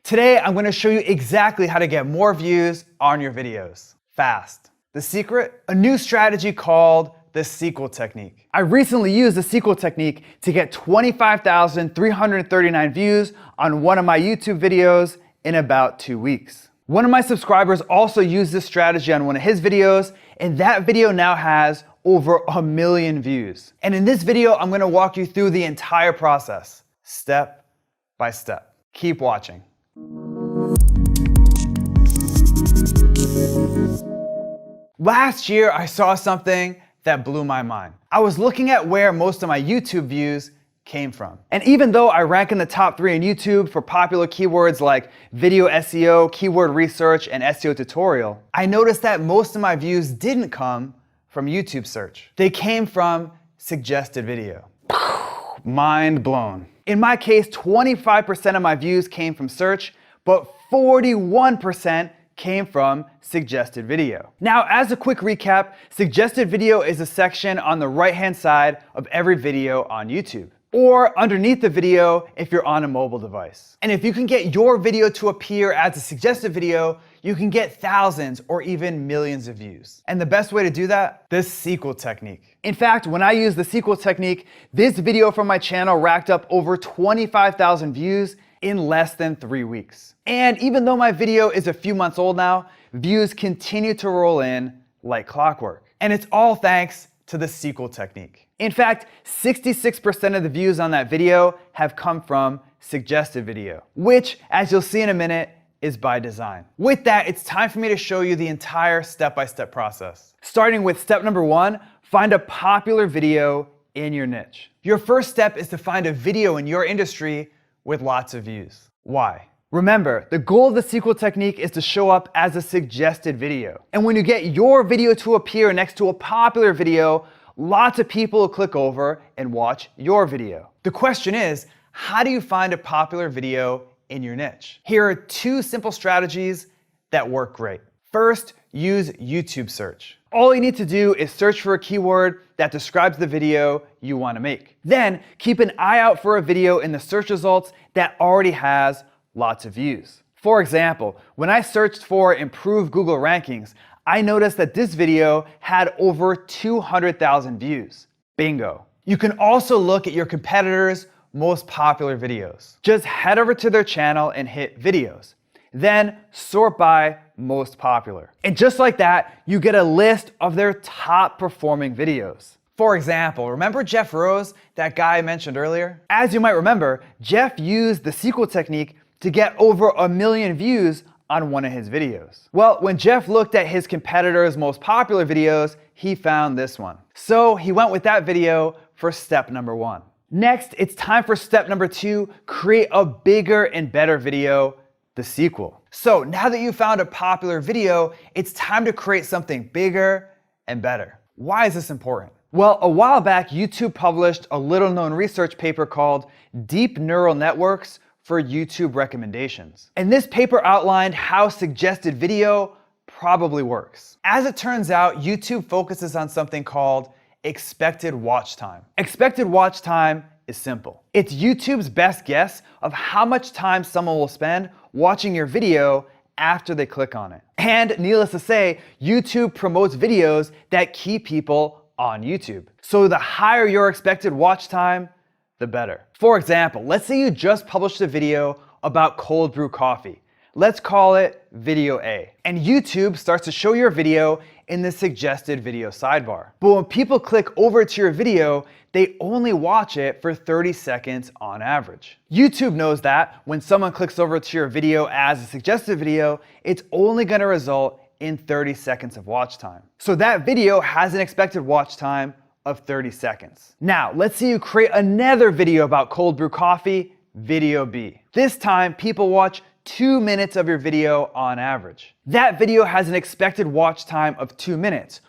Today, I'm going to show you exactly how to get more views on your videos fast. The secret? A new strategy called the sequel technique. I recently used the sequel technique to get 25,339 views on one of my YouTube videos in about 2 weeks. One of my subscribers also used this strategy on one of his videos, and that video now has over 1 million views. And in this video, I'm going to walk you through the entire process, step by step. Keep watching. Last year, I saw something that blew my mind. I was looking at where most of my YouTube views came from. And even though I rank in the top 3 on YouTube for popular keywords like video SEO, keyword research, and SEO tutorial, I noticed that most of my views didn't come from YouTube search. They came from suggested video. Mind blown. In my case, 25% of my views came from search, but 41% came from suggested video. Now, as a quick recap, suggested video is a section on the right-hand side of every video on YouTube, or underneath the video if you're on a mobile device. And if you can get your video to appear as a suggested video, you can get thousands or even millions of views. And the best way to do that? The sequel technique. In fact, when I used the sequel technique, this video from my channel racked up over 25,000 views in less than 3 weeks. And even though my video is a few months old now, views continue to roll in like clockwork. And it's all thanks to the sequel technique. In fact, 66% of the views on that video have come from suggested video, which, as you'll see in a minute, is by design. With that, it's time for me to show you the entire step-by-step process. Starting with step number 1, find a popular video in your niche. Your first step is to find a video in your industry with lots of views. Why? Remember, the goal of the sequel technique is to show up as a suggested video. And when you get your video to appear next to a popular video, lots of people will click over and watch your video. The question is, how do you find a popular video in your niche? Here are 2 simple strategies that work great. First, use YouTube search. All you need to do is search for a keyword that describes the video you want to make. Then keep an eye out for a video in the search results that already has lots of views. For example, when I searched for improved Google rankings, I noticed that this video had over 200,000 views. Bingo. You can also look at your competitors' most popular videos. Just head over to their channel and hit videos. Then sort by most popular. And just like that, you get a list of their top performing videos. For example, remember Jeff Rose, that guy I mentioned earlier? As you might remember, Jeff used the sequel technique to get over 1 million views on one of his videos. Well, when Jeff looked at his competitors' most popular videos, he found this one. So he went with that video for step number 1. Next, it's time for step number 2, create a bigger and better video, the sequel. So now that you found a popular video, it's time to create something bigger and better. Why is this important? Well, a while back, YouTube published a little known research paper called Deep Neural Networks for YouTube Recommendations. And this paper outlined how suggested video probably works. As it turns out, YouTube focuses on something called expected watch time. Expected watch time is simple. It's YouTube's best guess of how much time someone will spend watching your video after they click on it. And needless to say, YouTube promotes videos that keep people on YouTube. So the higher your expected watch time, the better. For example, let's say you just published a video about cold brew coffee. Let's call it video A. And YouTube starts to show your video in the suggested video sidebar. But when people click over to your video, they only watch it for 30 seconds on average. YouTube knows that when someone clicks over to your video as a suggested video, it's only going to result in 30 seconds of watch time. So that video has an expected watch time of 30 seconds. Now, let's say you create another video about cold brew coffee, video B. This time, people watch 2 minutes of your video on average. That video has an expected watch time of 2 minutes,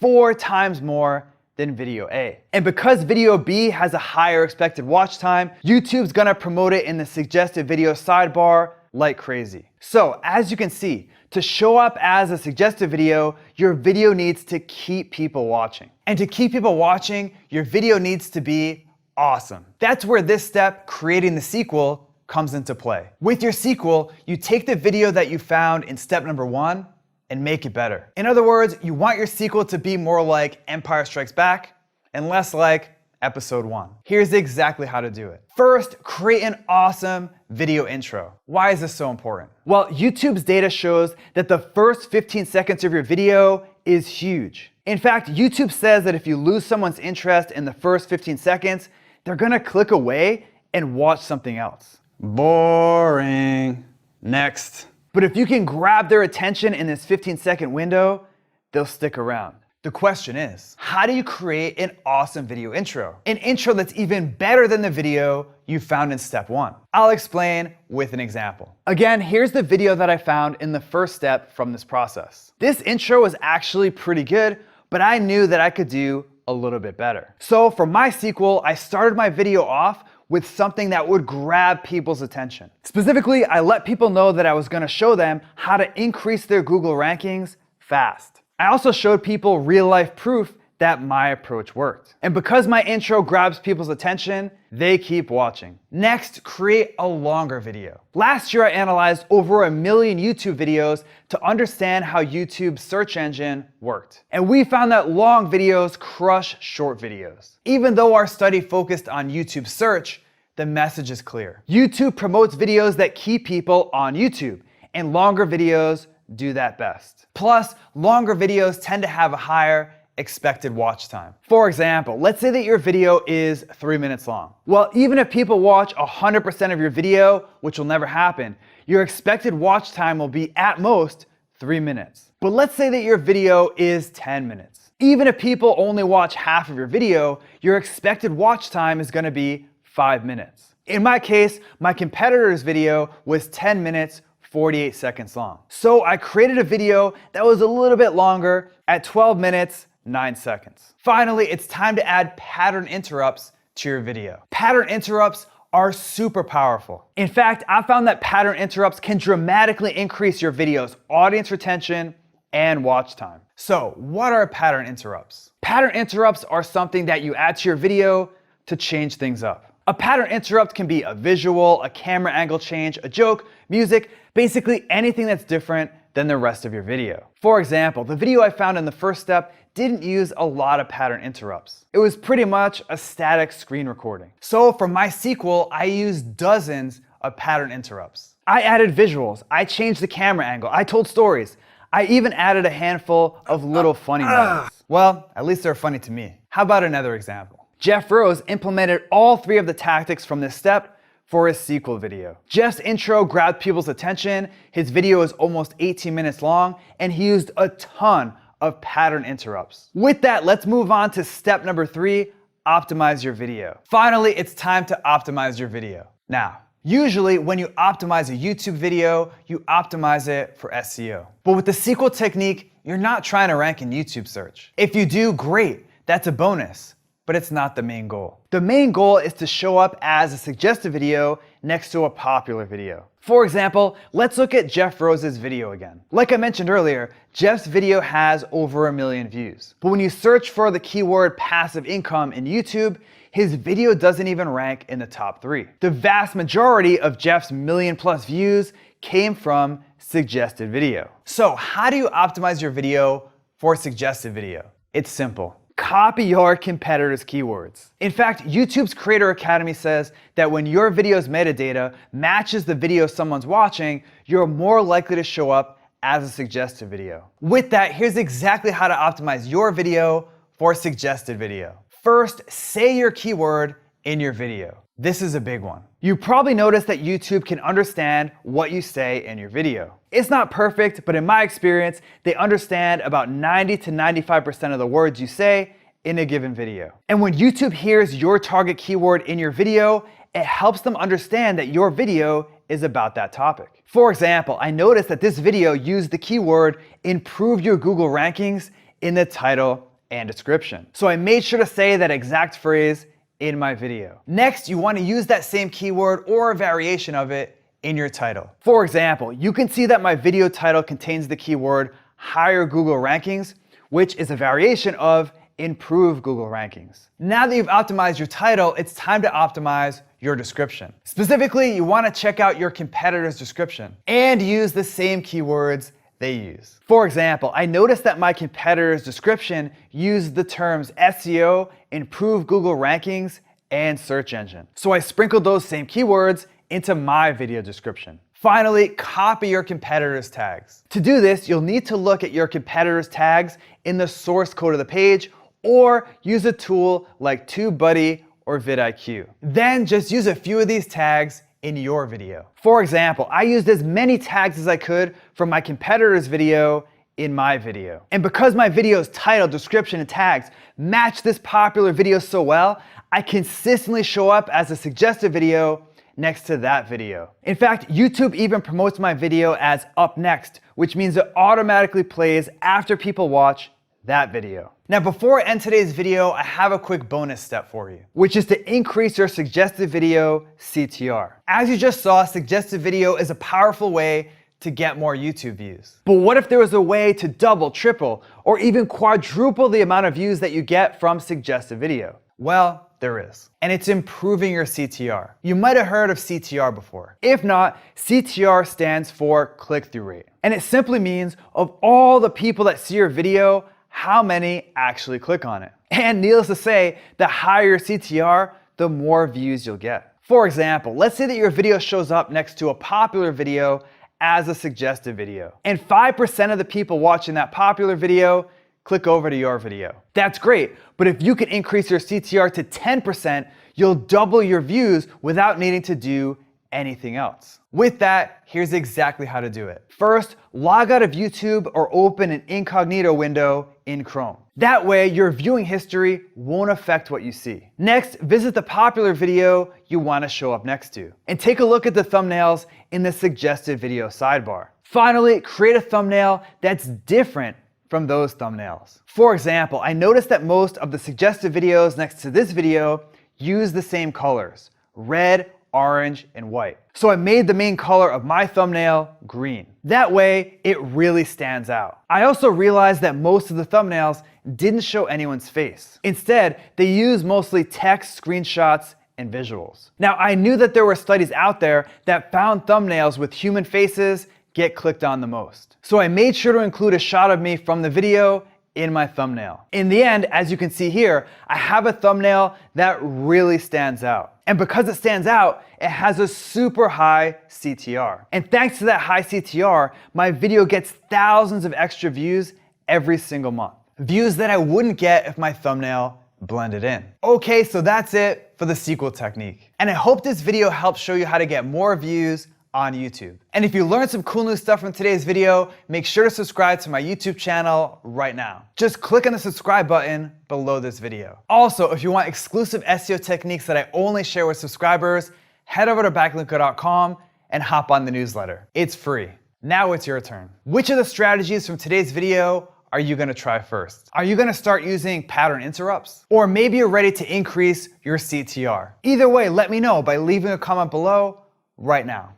4 times more than video A. And because video B has a higher expected watch time, YouTube's gonna promote it in the suggested video sidebar like crazy. So as you can see, to show up as a suggested video, your video needs to keep people watching. And to keep people watching, your video needs to be awesome. That's where this step, creating the sequel, comes into play. With your sequel, you take the video that you found in step number 1 and make it better. In other words, you want your sequel to be more like Empire Strikes Back and less like episode 1. Here's exactly how to do it. First, create an awesome video intro. Why is this so important? Well, YouTube's data shows that the first 15 seconds of your video is huge. In fact, YouTube says that if you lose someone's interest in the first 15 seconds, they're gonna click away and watch something else. Boring. Next. But if you can grab their attention in this 15-second window, they'll stick around. The question is, how do you create an awesome video intro? An intro that's even better than the video you found in step 1. I'll explain with an example. Again, here's the video that I found in the first step from this process. This intro was actually pretty good, but I knew that I could do a little bit better. So for my sequel, I started my video off with something that would grab people's attention. Specifically, I let people know that I was gonna show them how to increase their Google rankings fast. I also showed people real-life proof that my approach worked. And because my intro grabs people's attention, they keep watching. Next, create a longer video. Last year, I analyzed over 1 million YouTube videos to understand how YouTube's search engine worked. And we found that long videos crush short videos. Even though our study focused on YouTube search, the message is clear. YouTube promotes videos that keep people on YouTube, and longer videos do that best. Plus, longer videos tend to have a higher expected watch time. For example, let's say that your video is 3 minutes long. Well, even if people watch 100% of your video, which will never happen, your expected watch time will be at most 3 minutes. But let's say that your video is 10 minutes. Even if people only watch half of your video, your expected watch time is gonna be 5 minutes. In my case, my competitor's video was 10 minutes 48 seconds long. So I created a video that was a little bit longer at 12 minutes, 9 seconds. Finally, it's time to add pattern interrupts to your video. Pattern interrupts are super powerful. In fact, I found that pattern interrupts can dramatically increase your video's audience retention and watch time. So what are pattern interrupts? Pattern interrupts are something that you add to your video to change things up. A pattern interrupt can be a visual, a camera angle change, a joke, music, basically anything that's different than the rest of your video. For example, the video I found in the first step didn't use a lot of pattern interrupts. It was pretty much a static screen recording. So for my sequel, I used dozens of pattern interrupts. I added visuals, I changed the camera angle, I told stories. I even added a handful of little funny moments. Well, at least they're funny to me. How about another example? Jeff Rose implemented all 3 of the tactics from this step for his sequel video. Jeff's intro grabbed people's attention, his video is almost 18 minutes long, and he used a ton of pattern interrupts. With that, let's move on to step number 3, optimize your video. Finally, it's time to optimize your video. Now, usually when you optimize a YouTube video, you optimize it for SEO. But with the sequel technique, you're not trying to rank in YouTube search. If you do, great, that's a bonus. But it's not the main goal. The main goal is to show up as a suggested video next to a popular video. For example, let's look at Jeff Rose's video again. Like I mentioned earlier, Jeff's video has over 1 million views. But when you search for the keyword passive income in YouTube, his video doesn't even rank in the top 3. The vast majority of Jeff's 1 million+ views came from suggested video. So how do you optimize your video for suggested video? It's simple. Copy your competitors' keywords. In fact, YouTube's Creator Academy says that when your video's metadata matches the video someone's watching, you're more likely to show up as a suggested video. With that, here's exactly how to optimize your video for suggested video. First, say your keyword in your video. This is a big one. You probably noticed that YouTube can understand what you say in your video. It's not perfect, but in my experience, they understand about 90 to 95% of the words you say in a given video. And when YouTube hears your target keyword in your video, it helps them understand that your video is about that topic. For example, I noticed that this video used the keyword improve your Google rankings in the title and description. So I made sure to say that exact phrase in my video. Next, you want to use that same keyword or a variation of it in your title. For example, you can see that my video title contains the keyword higher Google rankings, which is a variation of improve Google rankings. Now that you've optimized your title, it's time to optimize your description. Specifically, you want to check out your competitor's description and use the same keywords they use. For example, I noticed that my competitor's description used the terms SEO, improved Google rankings, and search engine. So I sprinkled those same keywords into my video description. Finally, copy your competitor's tags. To do this, you'll need to look at your competitor's tags in the source code of the page or use a tool like TubeBuddy or vidIQ. Then just use a few of these tags in your video. For example, I used as many tags as I could from my competitor's video in my video. And because my video's title, description, and tags match this popular video so well, I consistently show up as a suggested video next to that video. In fact, YouTube even promotes my video as up next, which means it automatically plays after people watch that video. Now, before I end today's video, I have a quick bonus step for you, which is to increase your suggested video CTR. As you just saw, suggested video is a powerful way to get more YouTube views. But what if there was a way to double, triple, or even quadruple the amount of views that you get from suggested video? Well, there is. And it's improving your CTR. You might have heard of CTR before. If not, CTR stands for click-through rate. And it simply means of all the people that see your video, how many actually click on it. And needless to say, the higher your CTR, the more views you'll get. For example, let's say that your video shows up next to a popular video as a suggested video, and 5% of the people watching that popular video click over to your video. That's great, but if you can increase your CTR to 10%, you'll double your views without needing to do anything else. With that, here's exactly how to do it. First, log out of YouTube or open an incognito window in Chrome. That way, your viewing history won't affect what you see. Next, visit the popular video you want to show up next to, and take a look at the thumbnails in the suggested video sidebar. Finally, create a thumbnail that's different from those thumbnails. For example, I noticed that most of the suggested videos next to this video use the same colors: red, orange, and white. So I made the main color of my thumbnail green. That way, it really stands out. I also realized that most of the thumbnails didn't show anyone's face. Instead, they use mostly text, screenshots, and visuals. Now, I knew that there were studies out there that found thumbnails with human faces get clicked on the most. So I made sure to include a shot of me from the video in my thumbnail. In the end, as you can see here, I have a thumbnail that really stands out. And because it stands out, it has a super high CTR. And thanks to that high CTR, my video gets thousands of extra views every single month. Views that I wouldn't get if my thumbnail blended in. Okay, so that's it for the sequel technique. And I hope this video helps show you how to get more views on YouTube. And if you learned some cool new stuff from today's video, make sure to subscribe to my YouTube channel right now. Just click on the subscribe button below this video. Also, if you want exclusive SEO techniques that I only share with subscribers, head over to backlinko.com and hop on the newsletter. It's free. Now it's your turn. Which of the strategies from today's video are you gonna try first? Are you gonna start using pattern interrupts? Or maybe you're ready to increase your CTR. Either way, let me know by leaving a comment below right now.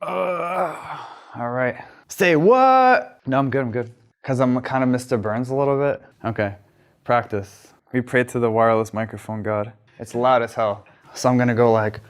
All right. Say what? No, I'm good. Because I'm kind of Mr. Burns a little bit. Okay, practice. We pray to the wireless microphone god. It's loud as hell. So I'm gonna go like,